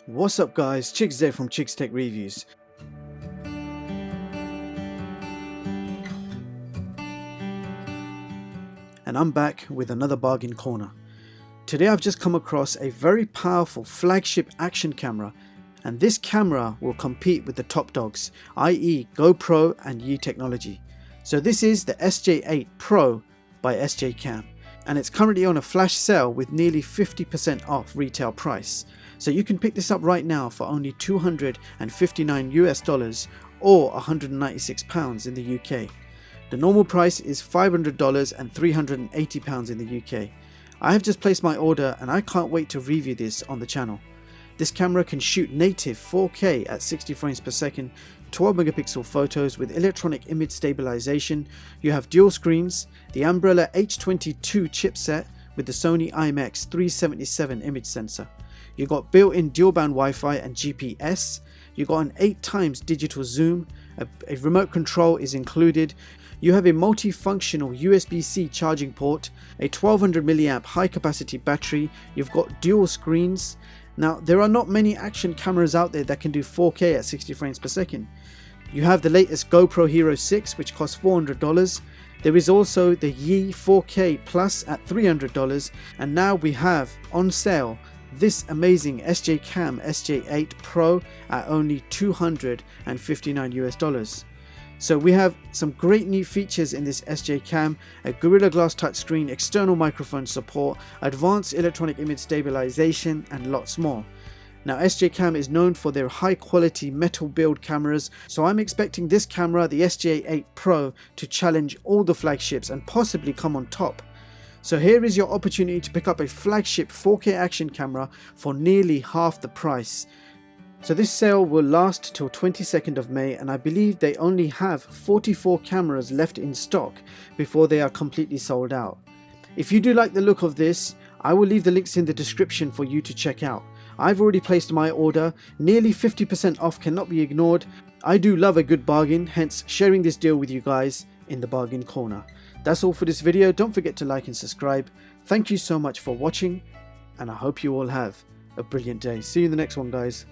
What's up guys, CHIPSET from CHIPSET Reviews. And I'm back with another bargain corner. Today I've just come across a very powerful flagship action camera, and this camera will compete with the top dogs, i.e. GoPro and Yi technology. So this is the SJ8 Pro by SJCAM, and it's currently on a flash sale with nearly 50% off retail price. So you can pick this up right now for only $259 US or £196 in the UK. The normal price is $500 and £380 in the UK. I have just placed my order and I can't wait to review this on the channel. This camera can shoot native 4K at 60 frames per second, 12 megapixel photos with electronic image stabilization. You have dual screens, the Ambarella H22 chipset with the SONY IMX377 image sensor. You got built-in dual-band Wi-Fi and GPS. You got an 8x digital zoom. A remote control is included. You have a multifunctional USB-C charging port, a 1200 mAh high-capacity battery. You've got dual screens. Now, there are not many action cameras out there that can do 4K at 60 frames per second. You have the latest GoPro Hero 6, which costs $400. There is also the Yi 4K Plus at $300, and now we have on sale this amazing SJCAM SJ8 Pro at only $259 US. So we have some great new features in this SJCAM: a Gorilla Glass touchscreen, external microphone support, advanced electronic image stabilization, and lots more. Now, SJCAM is known for their high quality metal build cameras, so I'm expecting this camera, the SJ8 Pro, to challenge all the flagships and possibly come on top. So here is your opportunity to pick up a flagship 4K action camera for nearly half the price. So this sale will last till 22nd of May, and I believe they only have 44 cameras left in stock before they are completely sold out. If you do like the look of this, I will leave the links in the description for you to check out. I've already placed my order. Nearly 50% off cannot be ignored. I do love a good bargain, hence sharing this deal with you guys in the bargain corner. That's all for this video. Don't forget to like and subscribe. Thank you so much for watching, and I hope you all have a brilliant day. See you in the next one, guys.